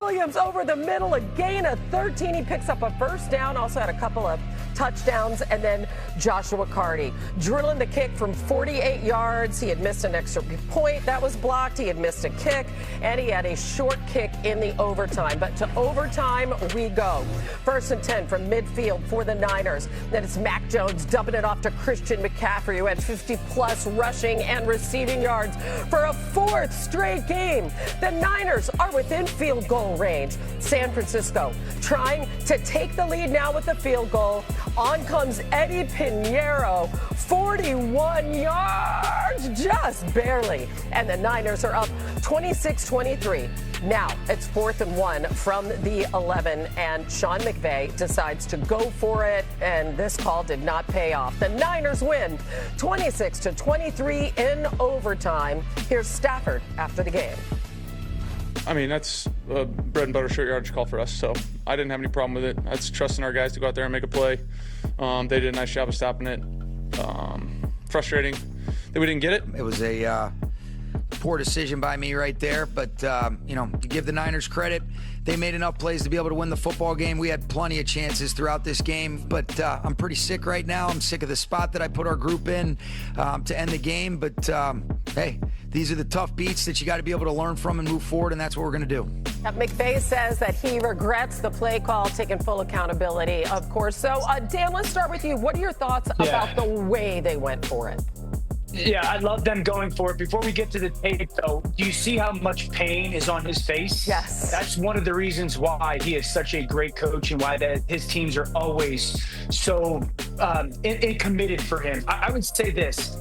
Williams over the middle, a gain of 13. He picks up a first down, also had a couple of touchdowns. And then Joshua Carty drilling the kick from 48 yards. He had missed an extra point that was blocked. He had missed a kick, and he had a short kick in the overtime. But to overtime we go. 1st and 10 from midfield for the Niners. Then it's Mac Jones dumping it off to Christian McCaffrey, who had 50-plus rushing and receiving yards for a 4th straight game. The Niners are within field goal range. San Francisco trying to take the lead now with the field goal. On comes Eddie Pinheiro, 41 yards, just barely. And the Niners are up 26-23. Now it's 4th and 1 from the 11, and Sean McVay decides to go for it, and this call did not pay off. The Niners win 26-23 in overtime. Here's Stafford after the game. I mean, that's a bread and butter short yardage call for us, so I didn't have any problem with it. That's trusting our guys to go out there and make a play. They did a nice job of stopping it. Frustrating that we didn't get it. It was a poor decision by me right there, but, to give the Niners credit, they made enough plays to be able to win the football game. We had plenty of chances throughout this game, but I'm pretty sick right now. I'm sick of the spot that I put our group in to end the game, but, hey, these are the tough beats that you got to be able to learn from and move forward, and that's what we're going to do. McVay says that he regrets the play call, taking full accountability, of course. So, Dan, let's start with you. What are your thoughts about the way they went for it? Yeah, I love them going for it. Before we get to the tape, though, do you see how much pain is on his face? Yes. That's one of the reasons why he is such a great coach and why his teams are always so committed for him. I would say this.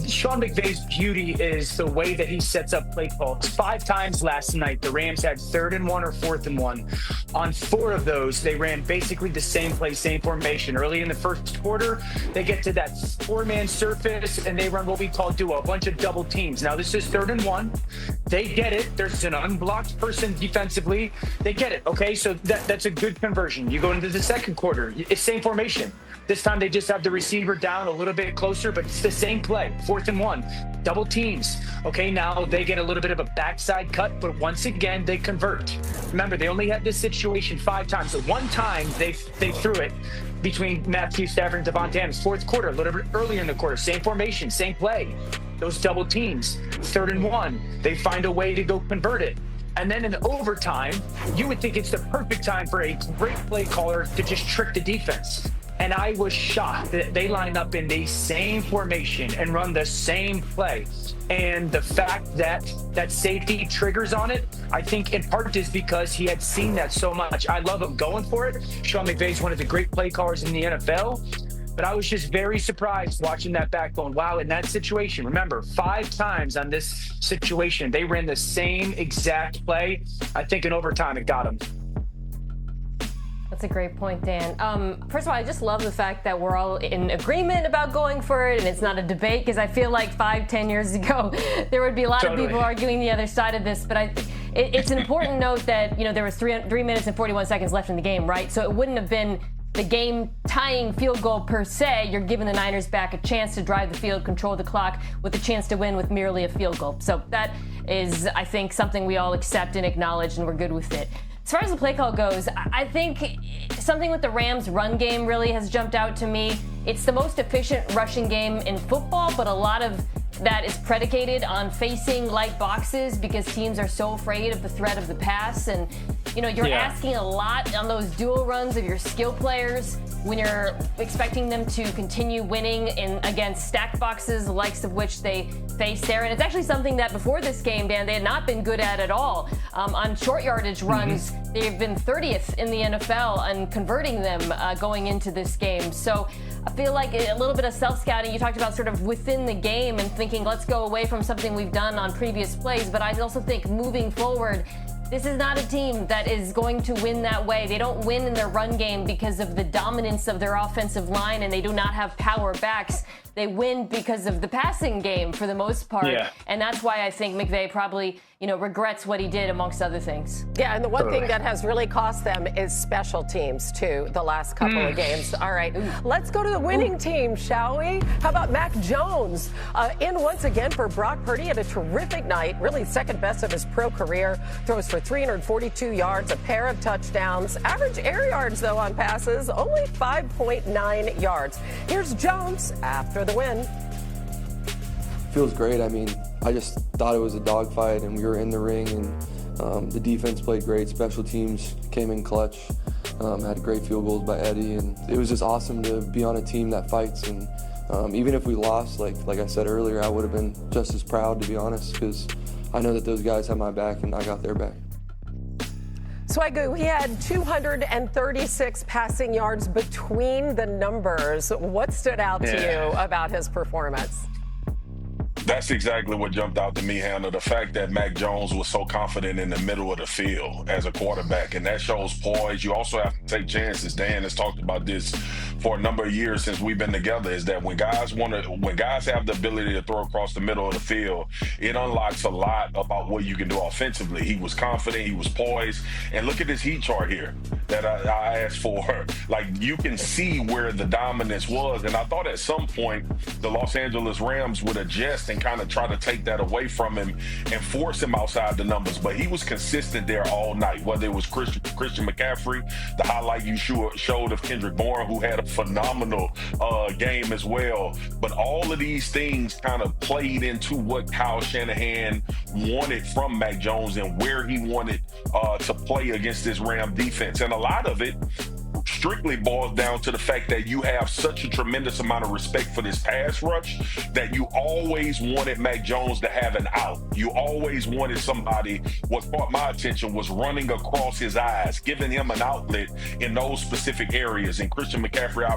Sean McVay's beauty is the way that he sets up play calls. 5 times last night, the Rams had 3rd and 1 or 4th and 1. On 4 of those, they ran basically the same play, same formation. Early in the first quarter, they get to that 4-man surface, and they run what we call duo, a bunch of double teams. Now, this is 3rd and 1. They get it. There's an unblocked person defensively. They get it, okay? So that's a good conversion. You go into the second quarter, it's same formation. This time they just have the receiver down a little bit closer, but it's the same play. 4th and 1, double teams. Okay, now they get a little bit of a backside cut, but once again, they convert. Remember, they only had this situation 5 times. So one time they threw it between Matthew Stafford and Devontae Adams. 4th quarter, a little bit earlier in the quarter, same formation, same play. Those double teams. 3rd and 1, they find a way to go convert it. And then in overtime, you would think it's the perfect time for a great play caller to just trick the defense. And I was shocked that they line up in the same formation and run the same play. And the fact that that safety triggers on it, I think in part is because he had seen that so much. I love him going for it. Sean McVay is one of the great play callers in the NFL. But I was just very surprised watching that back going, wow, in that situation, remember, 5 times on this situation, they ran the same exact play. I think in overtime it got him. That's a great point, Dan. First of all, I just love the fact that we're all in agreement about going for it and it's not a debate, because I feel like 5-10 years ago, there would be a lot of people arguing the other side of this. But it's an important note that, there was 3 minutes and 41 seconds left in the game, right? So it wouldn't have been the game-tying field goal per se. You're giving the Niners back a chance to drive the field, control the clock, with a chance to win with merely a field goal. So that is, I think, something we all accept and acknowledge, and we're good with it. As far as the play call goes, I think something with the Rams' run game really has jumped out to me. It's the most efficient rushing game in football, but a lot of that is predicated on facing light boxes because teams are so afraid of the threat of the pass. And, you're asking a lot on those dual runs of your skill players when you're expecting them to continue winning against stacked boxes, the likes of which they face there. And it's actually something that before this game, Dan, they had not been good at all. On short yardage runs, they've been 30th in the NFL and converting them going into this game. So I feel like a little bit of self-scouting. You talked about sort of within the game and thinking, let's go away from something we've done on previous plays. But I also think moving forward, this is not a team that is going to win that way. They don't win in their run game because of the dominance of their offensive line, and they do not have power backs. They win because of the passing game for the most part. Yeah. And that's why I think McVay probably regrets what he did, amongst other things. Yeah, and the one thing that has really cost them is special teams, too, the last couple of games. All right, let's go to the winning team, shall we? How about Mac Jones? In once again for Brock Purdy, had a terrific night, really second best of his pro career. Throws for 342 yards, a pair of touchdowns. Average air yards, though, on passes, only 5.9 yards. Here's Jones after the win. Feels great. I mean, I just thought it was a dogfight, and we were in the ring, and the defense played great. Special teams came in clutch, had great field goals by Eddie, and it was just awesome to be on a team that fights. And even if we lost, like I said earlier, I would have been just as proud, to be honest, because I know that those guys had my back, and I got their back. Swagoo, he had 236 passing yards between the numbers. What stood out to you about his performance? That's exactly what jumped out to me, Hannah. The fact that Mac Jones was so confident in the middle of the field as a quarterback, and that shows poise. You also have to take chances. Dan has talked about this for a number of years since we've been together, is that when guys have the ability to throw across the middle of the field, it unlocks a lot about what you can do offensively. He was confident, he was poised, and look at this heat chart here that I asked for. Like, you can see where the dominance was, and I thought at some point the Los Angeles Rams would adjust and kind of try to take that away from him and force him outside the numbers. But he was consistent there all night, whether it was Christian McCaffrey, the highlight you showed of Kendrick Perkins, who had a phenomenal game as well. But all of these things kind of played into what Kyle Shanahan wanted from Mac Jones and where he wanted to play against this Ram defense. And a lot of it strictly boils down to the fact that you have such a tremendous amount of respect for this pass rush that you always wanted Mac Jones to have an out. You always wanted somebody. What caught my attention was running across his eyes, giving him an outlet in those specific areas. And Christian McCaffrey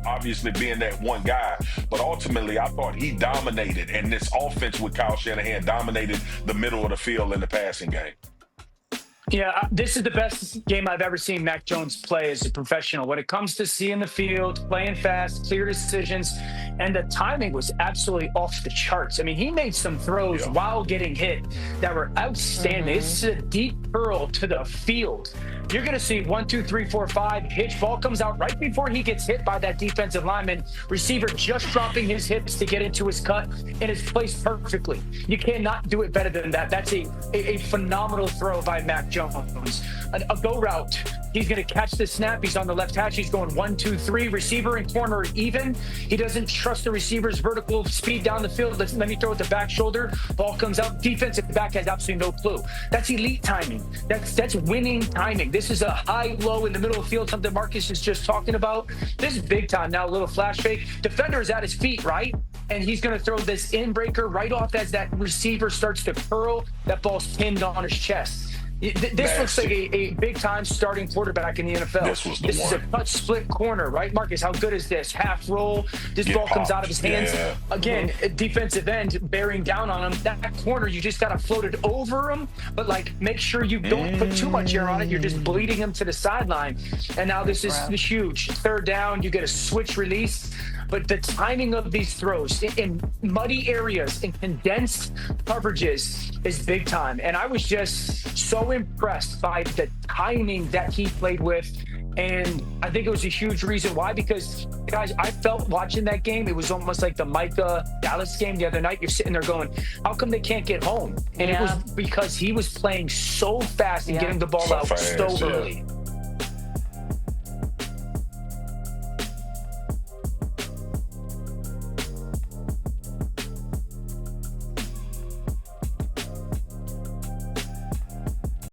obviously being that one guy. But ultimately, I thought he dominated, and this offense with Kyle Shanahan dominated the middle of the field in the passing game. Yeah, this is the best game I've ever seen Mac Jones play as a professional. When it comes to seeing the field, playing fast, clear decisions, and the timing was absolutely off the charts. I mean, he made some throws while getting hit that were outstanding. This is a deep curl to the field. You're going to see 1, 2, 3, 4, 5. Hitch ball comes out right before he gets hit by that defensive lineman. Receiver just dropping his hips to get into his cut, and it's placed perfectly. You cannot do it better than that. That's a phenomenal throw by Mac Jones. A go route. He's going to catch the snap. He's on the left hash. He's going 1, 2, 3. Receiver and corner even. He doesn't trust the receiver's vertical speed down the field. Let me throw it the back shoulder. Ball comes out. Defensive back has absolutely no clue. That's elite timing. That's winning timing. This is a high-low in the middle of the field, something Marcus is just talking about. This is big time now, a little flash fake. Defender is at his feet, right? And he's going to throw this in-breaker right off as that receiver starts to curl. That ball's pinned on his chest. This looks like a big-time starting quarterback in the NFL. This is a touch split corner, right, Marcus? How good is this? Half roll. This ball comes out of his hands. Yeah. Again, defensive end bearing down on him. That corner, you just got to float it over him, but, make sure you don't put too much air on it. You're just bleeding him to the sideline. And now this is huge. Third down, you get a switch release. But the timing of these throws in muddy areas, in condensed coverages, is big time. And I was just so impressed by the timing that he played with. And I think it was a huge reason why, because, guys, I felt watching that game, it was almost like the Micah Dallas game the other night. You're sitting there going, how come they can't get home? And it was because he was playing so fast and getting the ball out so early.